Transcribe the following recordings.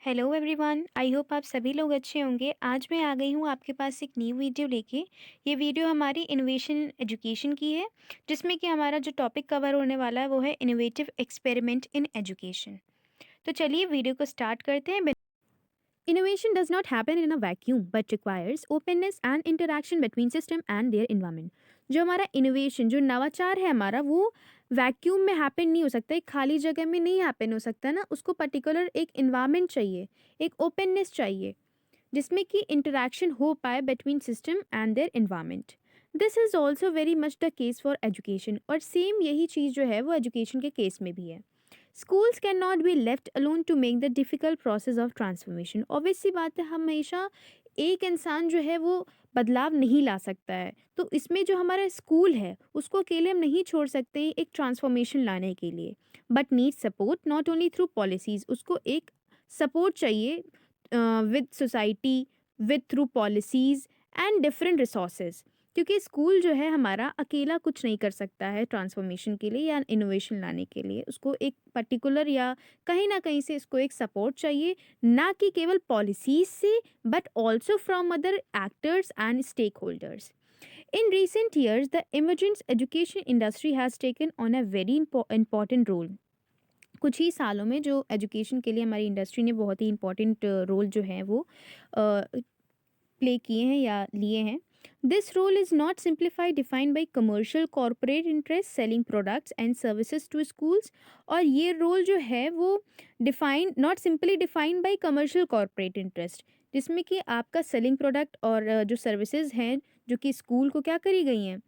Hello everyone, I hope आप सभी लोग अच्छे होंगे। आज मैं आ गई हूँ आपके पास एक न्यू वीडियो लेके। ये वीडियो हमारी इनोवेशन एजुकेशन की है, जिसमें कि हमारा जो टॉपिक कवर होने वाला है वो है इनोवेटिव एक्सपेरिमेंट इन एजुकेशन। तो चलिए वीडियो को स्टार्ट करते हैं। Innovation does not happen in a vacuum but requires openness and interaction between system and their environment. जो हमारा इनोवेशन जो नवाचार है हमारा वो वैक्यूम में हैपन नहीं हो सकता, एक खाली जगह में नहीं हैपन हो सकता ना। उसको पर्टिकुलर एक इन्वायरमेंट चाहिए, एक ओपननेस चाहिए जिसमें कि इंटरेक्शन हो पाए between system and their environment. This is also very much the case for education, और सेम यही चीज़ जो है वो एजुकेशन के केस में भी है। Schools can not be left alone to make the difficult process of transformation. Obvious सी बात है, हम हमेशा एक इंसान जो है वो बदलाव नहीं ला सकता है, तो इसमें जो हमारा स्कूल है उसको अकेले हम नहीं छोड़ सकते एक ट्रांसफॉर्मेशन लाने के लिए, but need support not only through policies. उसको एक सपोर्ट चाहिए with society, with through policies and different resources, क्योंकि स्कूल जो है हमारा अकेला कुछ नहीं कर सकता है ट्रांसफॉर्मेशन के लिए या इनोवेशन लाने के लिए। उसको एक पर्टिकुलर या कहीं ना कहीं से इसको एक सपोर्ट चाहिए, ना कि केवल पॉलिसीज से but also from other actors and stakeholders. In recent years, the emerging education industry has taken on a very important role. कुछ ही सालों में जो एजुकेशन के लिए हमारी इंडस्ट्री ने बहुत ही इम्पोर्टेंट रोल जो है वो प्ले किए हैं या लिए हैं। This role is not simplify defined by commercial corporate interest selling products and services to schools. और ये रोल जो है वो define not simply defined by commercial corporate interest, जिसमें कि आपका सेलिंग प्रोडक्ट और जो सर्विसेज हैं जो कि स्कूल को क्या करी गई हैं,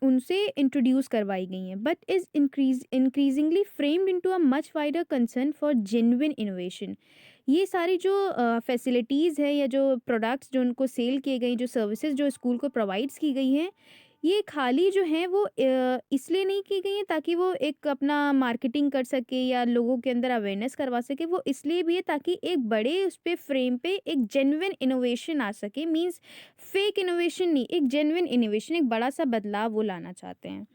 उनसे इंट्रोड्यूस करवाई गई हैं, but is increasingly framed into a much wider concern for genuine innovation. ये सारी जो फैसिलिटीज़ है या जो प्रोडक्ट्स जो उनको सेल किए गए, जो सर्विसेज जो स्कूल को प्रोवाइड्स की गई हैं, ये खाली जो हैं वो इसलिए नहीं की गई हैं ताकि वो एक अपना मार्केटिंग कर सके या लोगों के अंदर अवेयरनेस करवा सके। वो इसलिए भी है ताकि एक बड़े उस पे फ्रेम पे एक जेन्युइन इनोवेशन आ सके। मींस फेक इनोवेशन नहीं, एक जेन्युइन इनोवेशन, एक बड़ा सा बदलाव वो लाना चाहते हैं।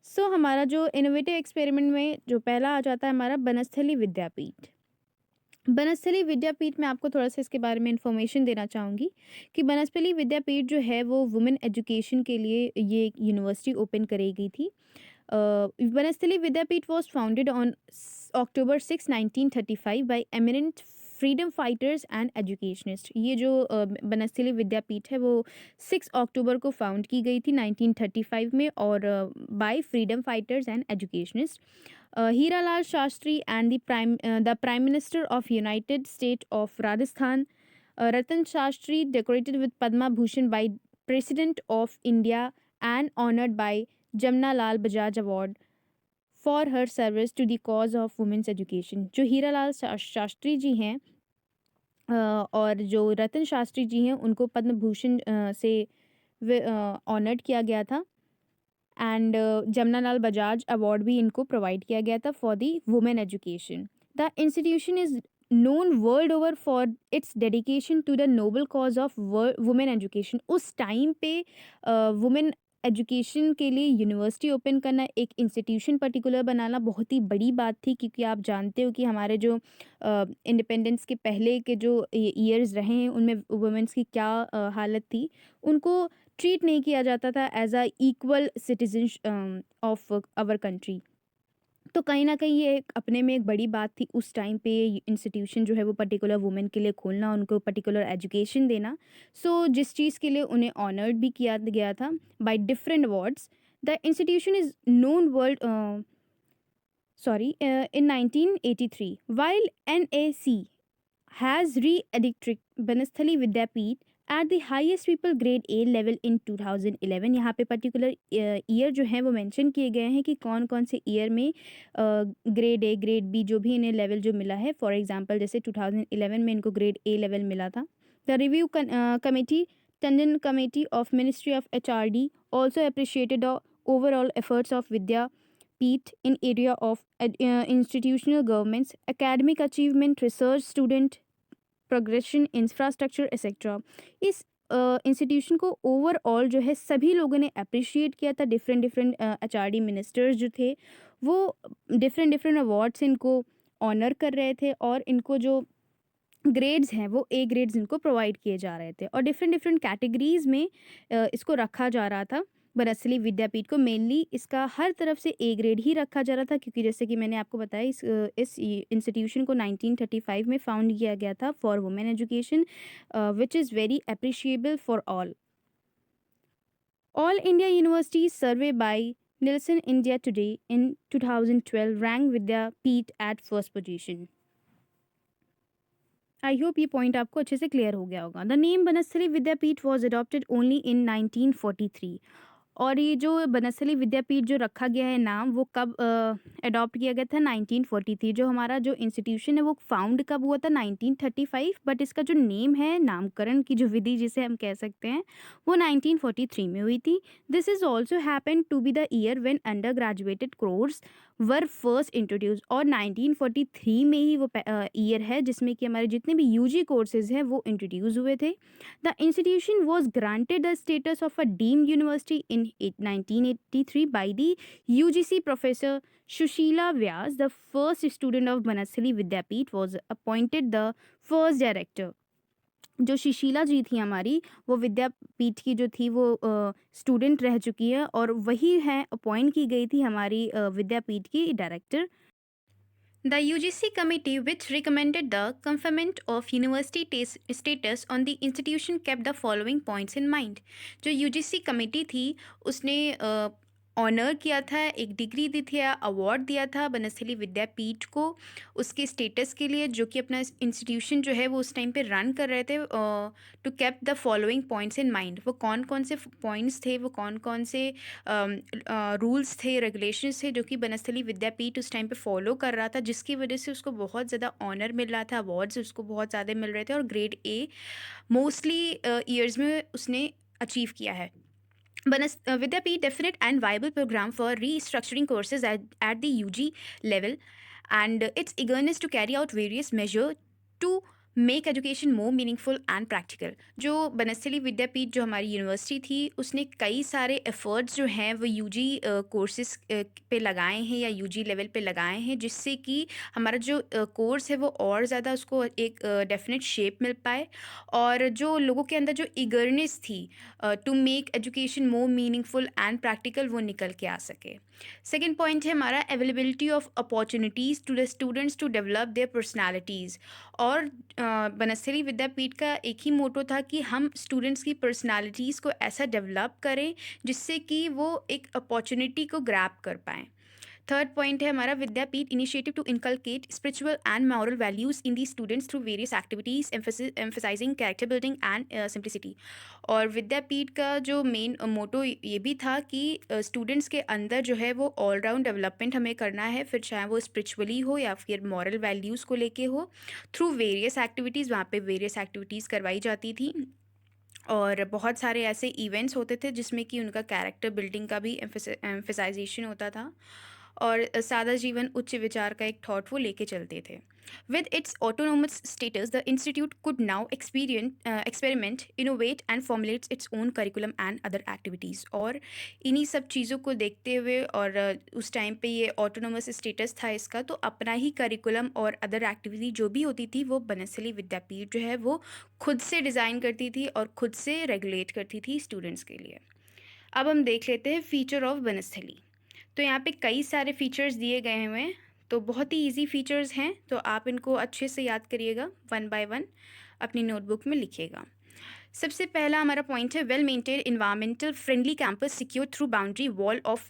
सो हमारा जो इनोवेटिव एक्सपेरिमेंट में जो पहला आ जाता है हमारा बनस्थली विद्यापीठ। बनस्थली विद्यापीठ में आपको थोड़ा सा इसके बारे में इंफॉर्मेशन देना चाहूँगी कि बनस्थली विद्यापीठ जो है वो वुमेन एजुकेशन के लिए ये एक यूनिवर्सिटी ओपन करी गई थी। Banasthali Vidyapith was founded on October 6, 1935 by eminent freedom fighters and educationist. ये जो बनस्थली विद्यापीठ है वो 6 अक्टूबर को फाउंड की गई थी 1935 में, और by freedom fighters and educationist Hiralal Shastri and the Prime Minister of United State of Rajasthan, Ratan Shastri, decorated with Padma Bhushan by President of India and honored by Jamna Lal Bajaj Award for her service to the cause of women's education। जो हीरालाल शास्त्री जी हैं और जो रतन शास्त्री जी हैं उनको पद्म भूषण से honoured किया गया था, एंड जमनालाल बजाज अवार्ड भी इनको प्रोवाइड किया गया था for the women education. The institution is known world over for its dedication to the noble cause of women education. उस टाइम पे वुमेन एजुकेशन के लिए यूनिवर्सिटी ओपन करना, एक इंस्टीट्यूशन पर्टिकुलर बनाना बहुत ही बड़ी बात थी, क्योंकि आप जानते हो कि हमारे जो इंडिपेंडेंस के पहले के जो ईयर्स रहे हैं उनमें वुमेंस की क्या हालत थी। उनको ट्रीट नहीं किया जाता था as a equal citizen of our country. तो कहीं ना कहीं ये एक अपने में एक बड़ी बात थी उस टाइम पे, इंस्टीट्यूशन जो है वो पर्टिकुलर वुमेन के लिए खोलना, उनको पर्टिकुलर एजुकेशन देना। सो जिस चीज़ के लिए उन्हें ऑनर्ड भी किया गया था by different awards. The institution is known world in 1983 while NAC has re-edited Banasthali Vidyapeeth at the highest people grade A level in 2011। यहाँ पे पर्टिकुलर ईयर जो है वो मेंशन किए गए हैं कि कौन कौन से ईयर में ग्रेड ए ग्रेड बी जो भी इन्हें लेवल जो मिला है। फॉर एग्जांपल जैसे 2011 में इनको ग्रेड ए लेवल मिला था। The review committee Tandon committee of ministry of HRD also appreciated the overall efforts of Vidyapeeth in area of institutional governments, academic achievement, research, student progression, infrastructure etcetera. इस institution को overall जो है सभी लोगों ने appreciate किया था। डिफरेंट डिफरेंट HRD मिनिस्टर्स जो थे वो डिफरेंट डिफरेंट अवार्ड से इनको ऑनर कर रहे थे, और इनको जो ग्रेड्स हैं वो ए ग्रेड्स इनको प्रोवाइड किए जा रहे थे और डिफरेंट डिफरेंट कैटेगरीज़ में इसको रखा जा रहा था। बनस्थली विद्यापीठ को मेनली इसका हर तरफ से ए ग्रेड ही रखा जा रहा था, क्योंकि जैसे कि मैंने आपको बताया इस इंस्टीट्यूशन को 1935 में फाउंड किया गया था for women education, which is very appreciable for all. All India university survey by Nielsen India today in 2012 rank Vidyapith at first position. I hope ये पॉइंट आपको अच्छे से क्लियर हो गया होगा। The name Banasthali Vidyapith was adopted only in 1943। और ये जो बनस्थली विद्यापीठ जो रखा गया है नाम, वो कब अडॉप्ट किया गया था? 1943। जो हमारा जो इंस्टीट्यूशन है वो फाउंड कब हुआ था? 1935। बट इसका जो नेम है, नामकरण की जो विधि जिसे हम कह सकते हैं, वो 1943 में हुई थी। This is also happen to be the year when under graduated course were first introduce. और 1943 में ही वो ईयर है जिसमें कि हमारे जितने भी यूजी कोर्सेज हैं वो इंट्रोड्यूस हुए थे। The institution was granted the status of a deemed university in 1983 by the UGC professor Shushila Vyas. The first student of Banasali Vidyapeeth was appointed the first director. जो सुशीला जी थी हमारी, वो विद्यापीठ की जो थी वो स्टूडेंट रह चुकी है और वही है अपॉइंट की गई थी हमारी विद्यापीठ की director. The UGC committee, which recommended the conferment of university status on the institution, kept the following points in mind. जो UGC कमेटी थी उसने ऑनर किया था, एक डिग्री दी थी, अवार्ड दिया था बनस्थली विद्यापीठ को उसके स्टेटस के लिए, जो कि अपना इंस्टीट्यूशन जो है वो उस टाइम पे रन कर रहे थे। To keep the following points in mind. वो कौन कौन से पॉइंट्स थे, वो कौन कौन से रूल्स थे, रेगुलेशंस थे जो कि बनस्थली विद्यापीठ उस टाइम पे फॉलो कर रहा था, जिसकी वजह से उसको बहुत ज़्यादा ऑनर मिल रहा था, अवार्ड्स उसको बहुत ज़्यादा मिल रहे थे और ग्रेड ए मोस्टली ईयर्स में उसने अचीव किया है। Vidyapeeth definite and viable program for restructuring courses at the UG level, and its eagerness to carry out various measures to make education more meaningful and practical. जो बनस्थली विद्यापीठ जो हमारी university थी उसने कई सारे एफर्ट्स जो हैं वो यूजी कोर्सेज पे लगाए हैं या यूजी लेवल पे लगाए हैं, जिससे कि हमारा जो कोर्स है वो और ज़्यादा उसको एक डेफिनेट शेप मिल पाए और जो लोगों के अंदर जो ईगरनेस थी to make education more meaningful and practical वो निकल के आ सके। सेकेंड पॉइंट है हमारा availability of opportunities to the students to develop their personalities. और बनस्थली विद्यापीठ का एक ही मोटो था कि हम स्टूडेंट्स की पर्सनालिटीज़ को ऐसा डेवलप करें जिससे कि वो एक अपॉर्चुनिटी को ग्रैब कर पाएँ। थर्ड पॉइंट है हमारा Vidyapith initiative to inculcate spiritual and moral values in the students through various activities emphasising character building and simplicity. और विद्यापीठ का जो मेन मोटो ये भी था कि स्टूडेंट्स के अंदर जो है वो ऑलराउंड डेवलपमेंट हमें करना है, फिर चाहे वो स्पिरिचुअली हो या फिर मॉरल वैल्यूज़ को लेके हो, थ्रू वेरियस एक्टिविटीज़। वहाँ पे वेरियस एक्टिविटीज़ करवाई जाती थी और बहुत सारे ऐसे इवेंट्स होते थे जिसमें कि उनका कैरेक्टर बिल्डिंग का भी एम्फसाइजेशन होता था और सादा जीवन उच्च विचार का एक थॉट वो लेके चलते थे। With its autonomous status the institute could now experiment innovate and formulates its own curriculum and other activities. और इन्हीं सब चीज़ों को देखते हुए और उस टाइम पे ये ऑटोनोमस स्टेटस था इसका, तो अपना ही करिकुलम और अदर एक्टिविटी जो भी होती थी वो बनस्थली विद्यापीठ जो है वो खुद से डिज़ाइन करती थी और खुद से रेगुलेट करती थी स्टूडेंट्स के लिए। अब हम देख लेते हैं फीचर ऑफ बनस्थली। तो यहाँ पे कई सारे फीचर्स दिए गए हुए हैं, तो बहुत ही इजी फीचर्स हैं, तो आप इनको अच्छे से याद करिएगा, वन बाय वन अपनी नोटबुक में लिखिएगा। सबसे पहला हमारा पॉइंट है well maintain environmental friendly campus secure through boundary wall of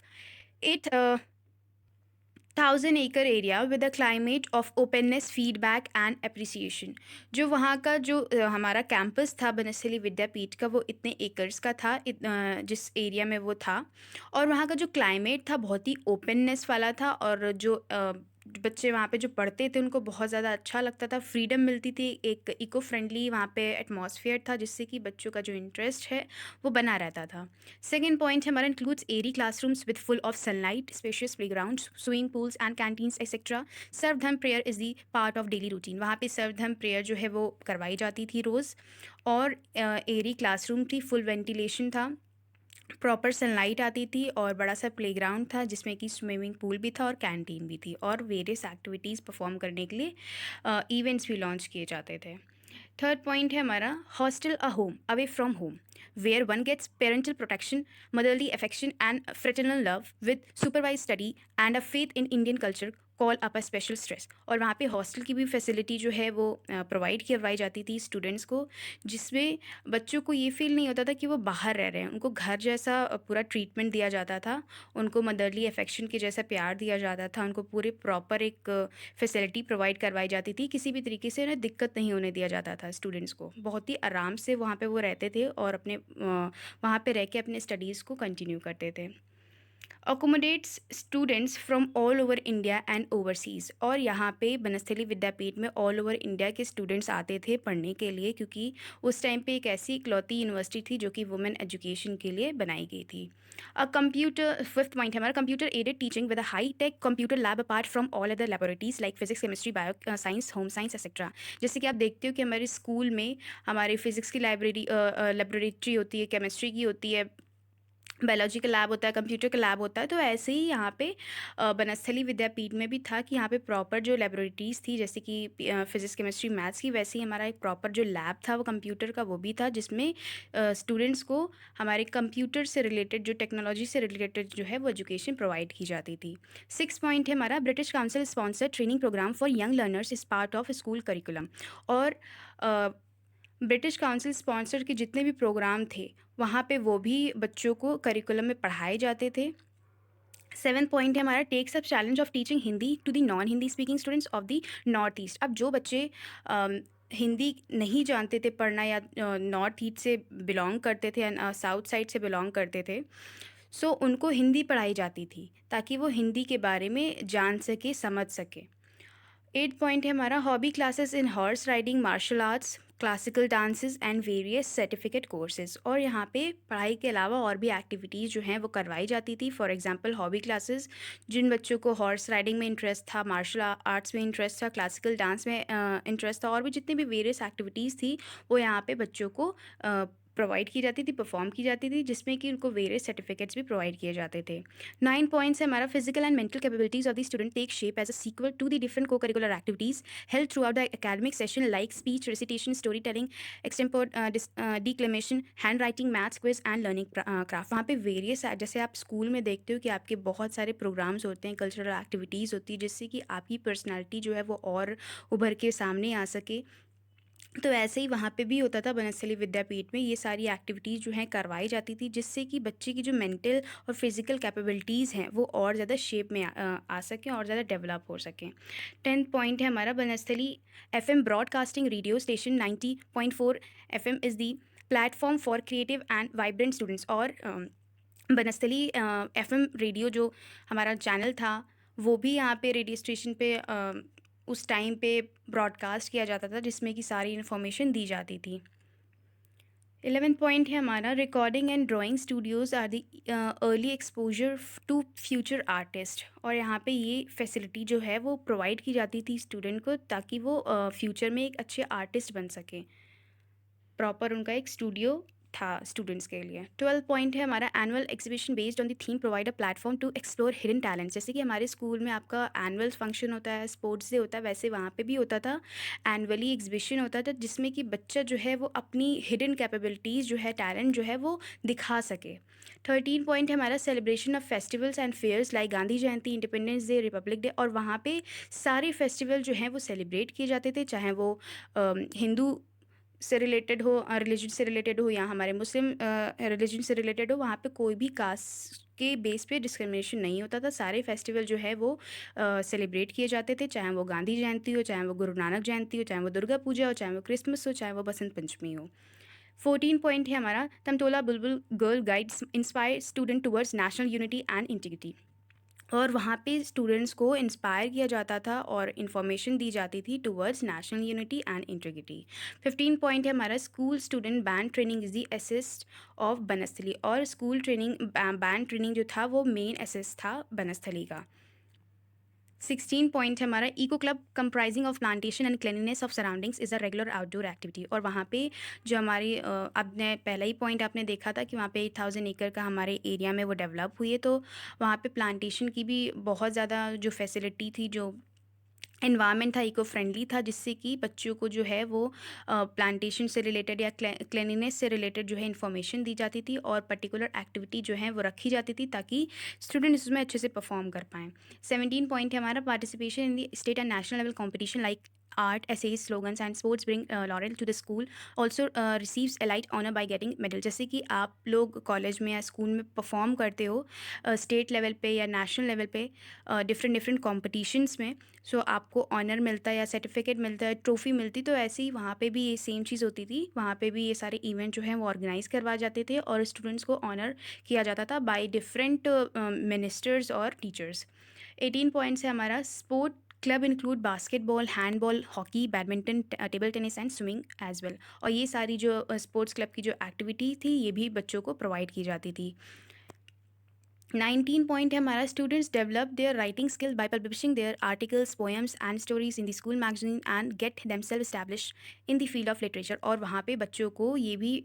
8,000 एकड़ area with a climate of openness feedback and appreciation. जो वहाँ का जो हमारा कैंपस था बनस्थली विद्यापीठ का वो इतने एकर्स का था, जिस एरिया में वो था, और वहाँ का जो क्लाइमेट था बहुत ही ओपननेस वाला था और जो बच्चे वहाँ पे जो पढ़ते थे उनको बहुत ज़्यादा अच्छा लगता था, फ्रीडम मिलती थी, एक इको फ्रेंडली वहाँ पे एटमॉस्फेयर था जिससे कि बच्चों का जो इंटरेस्ट है वो बना रहता था। सेकेंड पॉइंट है हमारा includes airy classrooms with full of sunlight, spacious playground, swimming pools and canteens etcetera. सर्वधर्म prayer is the part of daily routine. वहाँ पे सर्वधर्म प्रेयर जो है वो करवाई जाती थी रोज़। और एरी क्लासरूम थी, फुल वेंटिलेशन था प्रॉपर सनलाइट आती थी और बड़ा सा प्लेग्राउंड था जिसमें कि स्विमिंग पूल भी था और कैंटीन भी थी और वेरियस एक्टिविटीज़ परफॉर्म करने के लिए इवेंट्स भी लॉन्च किए जाते थे। थर्ड पॉइंट है हमारा hostel a home away from home where one gets parental protection, motherly affection and fraternal love with supervise study and a faith in Indian culture call up a special stress. और वहाँ पे hostel की भी facility जो है वो provide करवाई जाती थी स्टूडेंट्स को, जिसमें बच्चों को ये फील नहीं होता था कि वो बाहर रह रहे हैं, उनको घर जैसा पूरा ट्रीटमेंट दिया जाता था, उनको मदरली अफेक्शन के जैसा प्यार दिया जाता था, उनको पूरे प्रॉपर एक फैसिलिटी प्रोवाइड करवाई जाती थी, किसी भी तरीके से उन्हें दिक्कत नहीं होने दिया जाता था स्टूडेंट्स को। बहुत ही आराम से वहाँ पे वो रहते थे और अपने वहाँ पे रह के अपने स्टडीज़ को कंटिन्यू करते थे। Accommodates students from all over India and overseas. और यहाँ पे बनस्थली विद्यापीठ में ऑल ओवर इंडिया के स्टूडेंट्स आते थे पढ़ने के लिए, क्योंकि उस टाइम पे एक ऐसी इकलौती यूनिवर्सिटी थी जो कि वुमेन एजुकेशन के लिए बनाई गई थी। अ कंप्यूटर फिफ्थ पॉइंट है हमारा computer aided teaching with a high tech computer lab apart from all other laboratories like physics, chemistry, bio science, home science etcetera. जैसे कि आप देखते हो कि हमारे स्कूल में हमारे फिजिक्स की लेबोरेटरी होती है, केमिस्ट्री की होती है, बायोलॉजी का लैब होता है, कंप्यूटर का लैब होता है। तो ऐसे ही यहाँ पे बनस्थली विद्यापीठ में भी था कि यहाँ पे प्रॉपर जो लेबोरेटरीज़ थी, जैसे कि फिजिक्स, केमिस्ट्री, मैथ्स की, वैसे ही हमारा एक प्रॉपर जो लैब था वो कंप्यूटर का वो भी था, जिसमें स्टूडेंट्स को हमारे कंप्यूटर से रिलेटेड, जो टेक्नोलॉजी से रिलेटेड जो है वो एजुकेशन प्रोवाइड की जाती थी। सिक्स पॉइंट है हमारा British council sponsor training program for young learners is part of school curriculum. और ब्रिटिश काउंसिल स्पॉन्सर के जितने भी प्रोग्राम थे वहाँ पे वो भी बच्चों को करिकुलम में पढ़ाए जाते थे। सेवन पॉइंट है हमारा takes up challenge of teaching Hindi to the non Hindi speaking students of the north east. अब जो बच्चे हिंदी नहीं जानते थे पढ़ना, या नॉर्थ ईस्ट से बिलोंग करते थे, साउथ साइड से बिलोंग करते थे, सो उनको हिंदी पढ़ाई जाती थी ताकि वो हिंदी के बारे में जान सके, समझ सके। एट पॉइंट है हमारा hobby classes in horse riding, martial arts, classical dances and various certificate courses. और यहाँ पे पढ़ाई के अलावा और भी एक्टिविटीज़ जो हैं वो करवाई जाती थी। फॉर एग्जांपल हॉबी क्लासेस, जिन बच्चों को हॉर्स राइडिंग में इंटरेस्ट था, मार्शल आर्ट्स में इंटरेस्ट था, क्लासिकल डांस में इंटरेस्ट था, और भी जितनी भी वेरियस एक्टिविटीज़ थी वो यहाँ पे बच्चों को प्रोवाइड की जाती थी, परफॉर्म की जाती थी, जिसमें कि उनको वेरियस सर्टिफिकेट्स भी प्रोवाइड किए जाते थे। नाइन पॉइंट्स है हमारा physical and mental capabilities of the student take shape as a sequel to the different co-curricular activities held throughout the academic session like speech, recitation, story telling, extempore declamation, hand writing, maths quiz and learning craft. वहाँ पे various, जैसे आप school में देखते हो कि आपके बहुत सारे प्रोग्राम्स होते हैं, कल्चरल एक्टिविटीज़ होती है, जिससे कि आपकी पर्सनैलिटी जो है वो और उभर के सामने आ सके। तो ऐसे ही वहाँ पे भी होता था बनस्थली विद्यापीठ में, ये सारी एक्टिविटीज़ जो हैं करवाई जाती थी, जिससे कि बच्चे की जो मेंटल और फिजिकल कैपेबिलिटीज़ हैं वो और ज़्यादा शेप में आ सकें और ज़्यादा डेवलप हो सकें। टेंथ पॉइंट है हमारा Banasthali FM broadcasting radio station 90.4 FM is the platform for creative and vibrant students. और बनस्थली एफएम रेडियो जो हमारा चैनल था वो भी यहाँ पे रेडियो स्टेशन पे उस टाइम पे ब्रॉडकास्ट किया जाता था, जिसमें कि सारी इन्फॉर्मेशन दी जाती थी। 11 पॉइंट है हमारा recording and drawing studios are the early exposure to future artist. और यहाँ पे ये फैसिलिटी जो है वो प्रोवाइड की जाती थी स्टूडेंट को, ताकि वो फ्यूचर में एक अच्छे आर्टिस्ट बन सकें। प्रॉपर उनका एक स्टूडियो था स्टूडेंट्स के लिए। 12 पॉइंट है हमारा annual exhibition based on the theme provide a platform to explore hidden talent. जैसे कि हमारे स्कूल में आपका एनुअल फंक्शन होता है, स्पोर्ट्स डे होता है, वैसे वहाँ पे भी होता था, एनुअली एग्जीबिशन होता था, जिसमें कि बच्चा जो है वो अपनी हिडन कैपेबिलिटीज़ जो है, टैलेंट जो है वो दिखा सके। 13 पॉइंट है हमारा celebration of festivals and fairs like Gandhi Jayanti, independence day, republic day. और वहाँ पे सारे फेस्टिवल जो हैं वो सेलिब्रेट किए जाते थे, चाहे वो हिंदू से रिलेटेड हो, रिलीजन से रिलेटेड हो, या हमारे मुस्लिम रिलीजन से रिलेटेड हो। वहाँ पे कोई भी कास्ट के बेस पे डिस्क्रिमिनेशन नहीं होता था। सारे फेस्टिवल जो है वो सेलिब्रेट किए जाते थे, चाहे वो गांधी जयंती हो, चाहे वो गुरु नानक जयंती हो, चाहे वो दुर्गा पूजा हो, चाहे वो क्रिसमस हो, चाहे वो बसंत पंचमी हो। 14 पॉइंट है हमारा तमतोला बुलबुल girl guides inspire student towards national unity and integrity. और वहाँ पे स्टूडेंट्स को इंस्पायर किया जाता था और इन्फॉर्मेशन दी जाती थी towards national unity and integrity. 15 point है हमारा school student band training is the asset of Banasthali. और स्कूल ट्रेनिंग, बैंड ट्रेनिंग जो था वो मेन एसेस था बनस्थली का। 16 पॉइंट है हमारा, eco club comprising of plantation and cleanliness of surroundings is a regular outdoor activity. और वहाँ पे जो हमारी आपने पहला ही पॉइंट आपने देखा था कि वहाँ पे 8,000 एकड़ का हमारे एरिया में वो डेवलप हुई है, तो वहाँ पे प्लांटेशन की भी बहुत ज़्यादा जो फैसिलिटी थी, जो एनवायरनमेंट था इको फ्रेंडली था, जिससे कि बच्चों को जो है वो प्लांटेशन से रिलेटेड या क्लेनिनेस से रिलेटेड जो है इन्फॉर्मेशन दी जाती थी और पर्टिकुलर एक्टिविटी जो है वो रखी जाती थी ताकि स्टूडेंट्स उसमें अच्छे से परफॉर्म कर पाएँ। 17 पॉइंट है हमारा, participation in the state and national level competition like art, essays, slogans and sports bring laurel to the school, also receives elite honour by getting medal. जैसे कि आप लोग कॉलेज में या स्कूल में परफॉर्म करते हो स्टेट लेवल पे या नेशनल लेवल पे डिफरेंट डिफरेंट कॉम्पिटिशन्स में, सो आपको ऑनर मिलता है या सर्टिफिकेट मिलता है, ट्रॉफ़ी मिलती, तो ऐसे ही वहाँ पे भी ये सेम चीज़ होती थी। वहाँ पे भी ये सारे इवेंट जो हैं वो ऑर्गेनाइज़ करवाए जाते थे और स्टूडेंट्स को ऑनर किया जाता था बाय डिफरेंट मिनिस्टर्स और टीचर्स। 18 पॉइंट्स है हमारा, sport club include basketball, handball, hockey, badminton, table tennis and swimming as well. और ये सारी जो स्पोर्ट्स क्लब की जो एक्टिविटी थी ये भी बच्चों को प्रोवाइड की जाती थी। 19 पॉइंट है हमारा, students develop their writing skill by publishing their articles, poems and stories in the school magazine and get themself establish in the field of literature. और वहाँ पे बच्चों को ये भी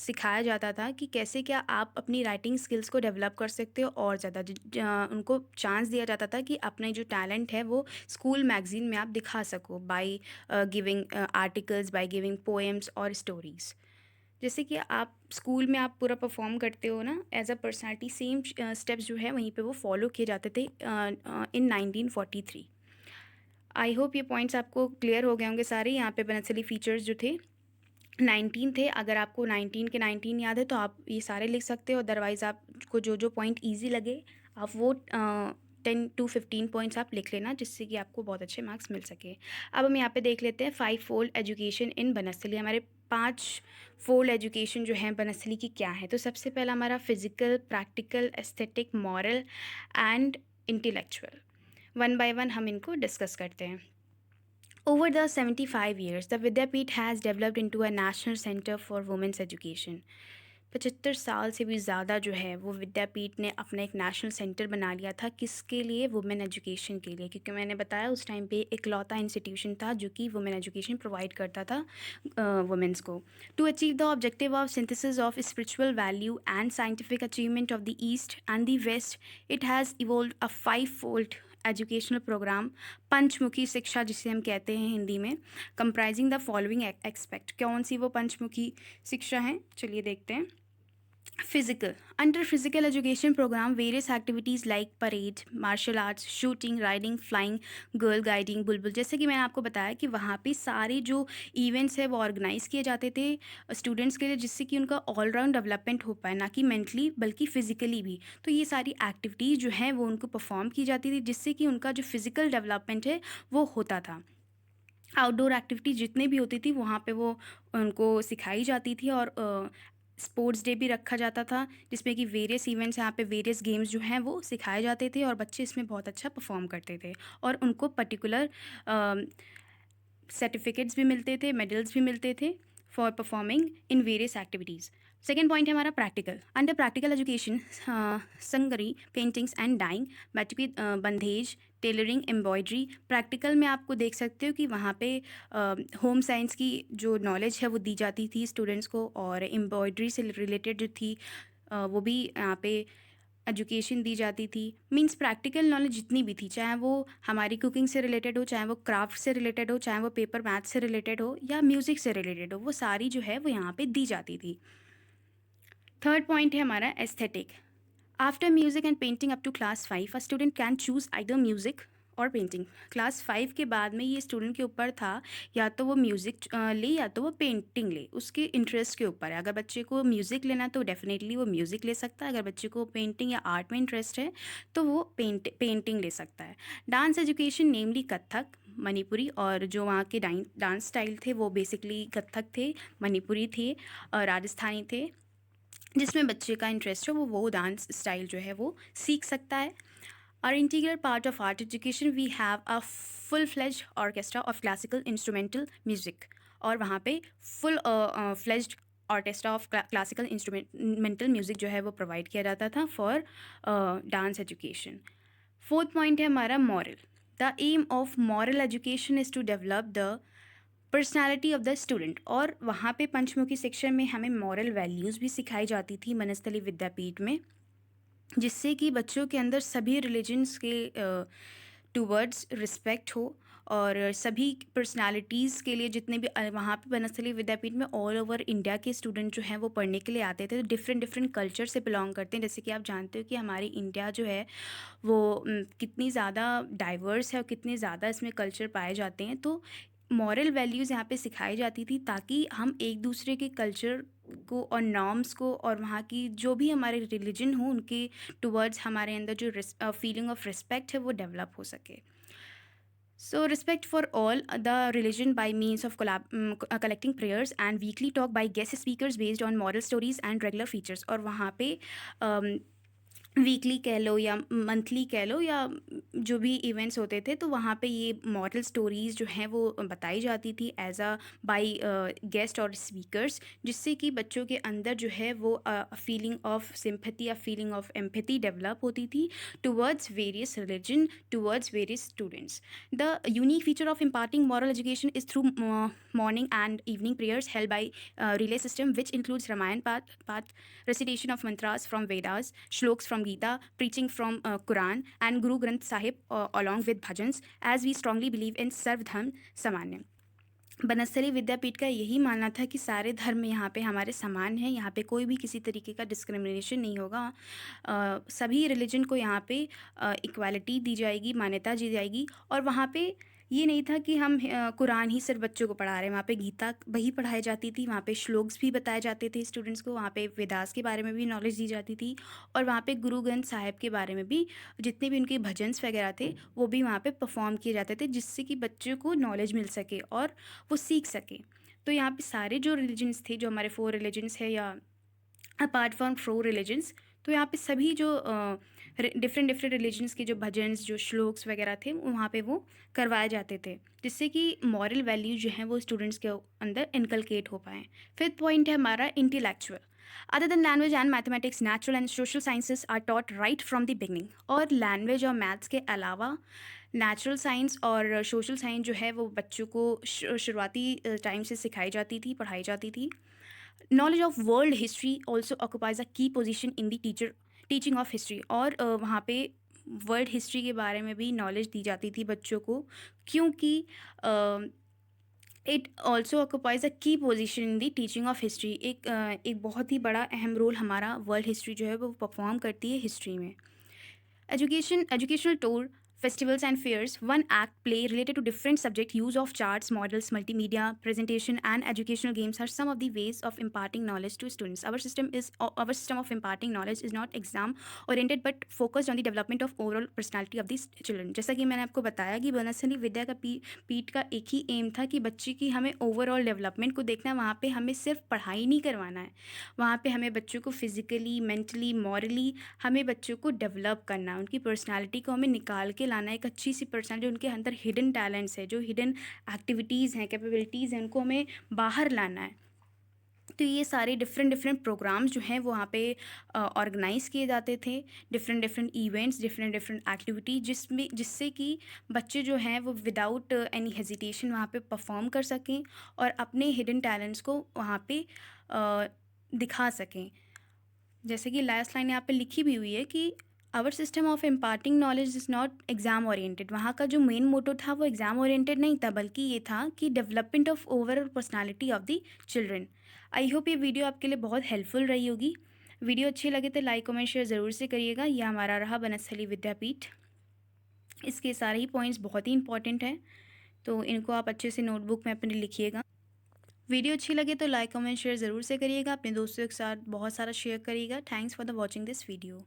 सिखाया जाता था कि कैसे क्या आप अपनी राइटिंग स्किल्स को डेवलप कर सकते हो और ज़्यादा उनको चांस दिया जाता था कि अपने जो टैलेंट है वो स्कूल मैगजीन में आप दिखा सको by giving articles, by giving poems और स्टोरीज़। जैसे कि आप स्कूल में आप पूरा परफॉर्म करते हो ना as a personality, same steps जो है वहीं पे वो फॉलो किए जाते थे इन 1943। आई होप ये पॉइंट्स आपको क्लियर हो गए होंगे सारे। यहाँ पे बनस्थली फीचर्स जो थे 19 थे, अगर आपको 19 के 19 याद है तो आप ये सारे लिख सकते हो, अदरवाइज़ आपको जो जो पॉइंट ईजी लगे आप वो 10 to 15 पॉइंट्स आप लिख लेना, जिससे कि आपको बहुत अच्छे मार्क्स मिल सके। अब हम यहाँ पे देख लेते हैं 5 फोल्ड एजुकेशन इन बनस्थली। हमारे 5 फोल्ड एजुकेशन जो है बनस्थली की क्या है, तो सबसे पहला हमारा physical, practical, aesthetic, moral and intellectual. One by one हम इनको डिस्कस करते हैं। Over the 75 years, the Vidyapith has developed into a national center for women's education. 75 साल से भी ज़्यादा जो है वो विद्यापीठ ने अपना एक नेशनल सेंटर बना लिया था, किसके लिए? वुमेन एजुकेशन के लिए, क्योंकि मैंने बताया उस टाइम पे इकलौता इंस्टीट्यूशन था जो कि वुमेन एजुकेशन प्रोवाइड करता था वुमेंस को। To achieve the objective of synthesis of spiritual value and scientific achievement of the East and the West, it has evolve a 5-fold educational programme, पंचमुखी शिक्षा जिसे हम कहते हैं हिंदी में, कंप्राइजिंग द फॉलोइंग एक्सपेक्ट। कौन सी वो पंचमुखी शिक्षा है, चलिए देखते हैं। Physical, under physical education program various activities like parade, martial arts, shooting, riding, flying, girl guiding, bulbul. जैसे कि मैंने आपको बताया कि वहाँ पे सारे जो इवेंट्स है वो ऑर्गेनाइज़ किए जाते थे स्टूडेंट्स के लिए, जिससे कि उनका ऑलराउंड डेवलपमेंट हो पाए, ना कि मेंटली बल्कि फिजिकली भी। तो ये सारी एक्टिविटीज़ जो हैं वो उनको परफॉर्म की जाती थी, जिससे कि उनका जो फिजिकल डेवलपमेंट है वो होता था। आउटडोर एक्टिविटी जितनी भी होती थी वहाँ पे वो उनको सिखाई जाती थी। और स्पोर्ट्स डे भी रखा जाता था, जिसमें कि वेरियस इवेंट्स, यहाँ पे वेरियस गेम्स जो हैं वो सिखाए जाते थे और बच्चे इसमें बहुत अच्छा परफॉर्म करते थे और उनको पर्टिकुलर सर्टिफिकेट्स भी मिलते थे, मेडल्स भी मिलते थे for performing in various activities. Second point है हमारा प्रैक्टिकल। अंडर प्रैक्टिकल एजुकेशन, संगरी, paintings and dyeing, battery, bandhej, tailoring, embroidery. Practical में आपको देख सकते हो कि वहाँ पे होम साइंस की जो नॉलेज है वो दी जाती थी स्टूडेंट्स को, और एम्ब्रॉयडरी से रिलेटेड जो थी वो भी यहाँ पे एजुकेशन दी जाती थी। मींस प्रैक्टिकल नॉलेज जितनी भी थी, चाहे वो हमारी कुकिंग से रिलेटेड हो, चाहे वो क्राफ्ट से रिलेटेड हो, चाहे वो पेपर मैथ से रिलेटेड हो या म्यूज़िक से रिलेटेड हो, वो सारी जो है वो यहाँ पे दी जाती थी। थर्ड पॉइंट है हमारा aesthetic. After music and painting up to class 5 a student can choose either music or painting. Class 5 के बाद में ये स्टूडेंट के ऊपर था, या तो वो म्यूज़िक ले या तो वो पेंटिंग ले, उसके इंटरेस्ट के ऊपर है। अगर बच्चे को म्यूज़िक लेना तो डेफिनेटली वो म्यूज़िक ले सकता है, अगर बच्चे को पेंटिंग या आर्ट में इंटरेस्ट है तो वो पेंटिंग ले सकता है। डांस एजुकेशन नेमली कथक, मणिपुरी, और जो वहाँ के डांस स्टाइल थे वो बेसिकली कथक थे, मणिपुरी थे और राजस्थानी थे, जिसमें बच्चे का इंटरेस्ट हो वो डांस स्टाइल जो है वो सीख सकता है। और integral part of art education we have a full fledged orchestra of classical instrumental music, और वहाँ पे full fledged orchestra of classical instrumental music जो है वो प्रोवाइड किया जाता था for dance education. Fourth point है हमारा moral. The aim of moral education is to develop the personality of the student. और वहाँ पे पंचमुखी सेक्शन में हमें मॉरल वैल्यूज़ भी सिखाई जाती थी मनस्थली विद्यापीठ में, जिससे कि बच्चों के अंदर सभी रिलीजन्स के टूवर्ड्स रिस्पेक्ट हो, और सभी पर्सनालिटीज़ के लिए जितने भी वहाँ पे बनस्थली विद्यापीठ में ऑल ओवर इंडिया के स्टूडेंट जो हैं वो पढ़ने के लिए आते थे, तो डिफरेंट डिफरेंट कल्चर से बिलोंग करते हैं। जैसे कि आप जानते हो कि हमारी इंडिया जो है वो कितनी ज़्यादा डाइवर्स है और कितने ज़्यादा इसमें कल्चर पाए जाते हैं। तो मॉरल वैल्यूज़ यहाँ पे सिखाई जाती थी ताकि हम एक दूसरे के कल्चर को और नॉर्म्स को और वहाँ की जो भी हमारे रिलीजन हो उनके टुवर्ड्स हमारे अंदर जो फीलिंग ऑफ रिस्पेक्ट है वो डेवलप हो सके। So, respect for all the religion by means of collecting prayers and weekly talk by guest speakers based on moral stories and regular features। और वहाँ पे वीकली कह लो या मंथली कह लो या जो भी इवेंट्स होते थे, तो वहाँ पे ये मॉरल स्टोरीज़ जो हैं वो बताई जाती थी एज अ बाय गेस्ट और स्पीकर्स, जिससे कि बच्चों के अंदर जो है वो फीलिंग ऑफ सिंपैथी या फीलिंग ऑफ एम्पैथी डेवलप होती थी towards various religion, towards various students. The unique feature of imparting moral education is through morning and evening prayers held by relay system, which includes Ramayan path, recitation of mantras from Vedas, shloks from Gita, preaching from Quran, and Guru Granth Sahib along with bhajans, as we strongly believe in सर्व धर्म सामान्य। बनस्थली विद्यापीठ का यही मानना था कि सारे धर्म यहाँ पे हमारे समान हैं, यहाँ पे कोई भी किसी तरीके का डिस्क्रिमिनेशन नहीं होगा। सभी रिलीजन को यहाँ पे इक्वालिटी दी जाएगी, मान्यता दी जाएगी। और वहाँ पे ये नहीं था कि हम कुरान ही सिर्फ बच्चों को पढ़ा रहे हैं, वहाँ पे गीता वही पढ़ाई जाती थी, वहाँ पे श्लोक्स भी बताए जाते थे स्टूडेंट्स को, वहाँ पे वेदास के बारे में भी नॉलेज दी जाती थी, और वहाँ पे गुरु ग्रंथ साहिब के बारे में भी जितने भी उनके भजन्स वगैरह थे वो भी वहाँ पे परफॉर्म किए जाते थे, जिससे कि बच्चों को नॉलेज मिल सके और वो सीख सके। तो यहाँ पे सारे जो रिलीजन्स थे, जो हमारे 4 रिलीजन्स है या अपार्ट फ्रॉम 4 रिलीजन्स, तो यहाँ पे सभी जो डिफरेंट डिफरेंट रिलीजन्स के जो भजन्स, जो श्लोक्स वगैरह थे वहाँ पे वो करवाए जाते थे, जिससे कि मॉरल वैल्यूज जो हैं वो स्टूडेंट्स के अंदर इनकलकेट हो पाएँ। फिफ्थ पॉइंट है हमारा intellectual. Other than language and mathematics, natural and social sciences are taught right from the beginning. और लैंग्वेज और मैथ्स के अलावा नेचुरल साइंस और सोशल साइंस जो है वो बच्चों को शुरुआती टाइम से सिखाई जाती थी, पढ़ाई जाती थी। Knowledge of world history also occupies a key position in the teaching of history. और वहाँ पे वर्ल्ड हिस्ट्री के बारे में भी नॉलेज दी जाती थी बच्चों को, क्योंकि it also occupies a key position in the teaching of history. एक बहुत ही बड़ा अहम रोल हमारा वर्ल्ड हिस्ट्री जो है वो परफॉर्म करती है हिस्ट्री में। Educational tour, festivals and fairs, one act play related to different subject, use of charts, models, multimedia, presentation and educational games are some of the ways of imparting knowledge to students. Our system of imparting knowledge is not exam oriented but focused on the development of overall personality of these children। जैसा कि मैंने आपको बताया कि बनस्थली विद्या का पीठ का एक ही एम था कि बच्चे की हमें ओवरऑल डेवलपमेंट को देखना है। वहाँ पे हमें सिर्फ पढ़ाई नहीं करवाना है, वहाँ पे हमें बच्चों को फिजिकली, मेंटली, मॉरली हमें बच्चों को डेवलप करना है, उनकी पर्सनालिटी को हमें निकाल के लाना है, एक अच्छी सी पर्सनालिटी, उनके अंदर हिडन टैलेंट्स है, जो हिडन एक्टिविटीज़ हैं, कैपेबिलिटीज़ हैं, उनको हमें बाहर लाना है। तो ये सारे डिफरेंट डिफरेंट प्रोग्राम्स जो हैं वो वहाँ पे ऑर्गेनाइज़ किए जाते थे, different different events, different different activity, जिससे कि बच्चे जो हैं वो विदाउट एनी हेजिटेशन वहाँ पे परफॉर्म कर सकें और अपने हिडन टैलेंट्स को वहाँ पे दिखा सकें। जैसे कि लास्ट लाइन यहाँ पे लिखी भी हुई है कि our system of imparting knowledge is not exam oriented. वहाँ का जो मेन मोटो था वो एग्ज़ाम ओरिएंटेड नहीं था, बल्कि ये था कि development of overall personality of the children. I hope ये वीडियो आपके लिए बहुत हेल्पफुल रही होगी। वीडियो अच्छी लगे तो लाइक कमेंट शेयर ज़रूर से करिएगा। यह हमारा रहा बनस्थली विद्यापीठ। इसके सारे ही पॉइंट्स बहुत ही इंपॉर्टेंट हैं, तो इनको आप अच्छे से नोटबुक में अपने लिखिएगा। वीडियो अच्छी लगे तो लाइक कमेंट शेयर ज़रूर से करिएगा, अपने दोस्तों के साथ बहुत सारा शेयर करिएगा। Thanks for the watching this video.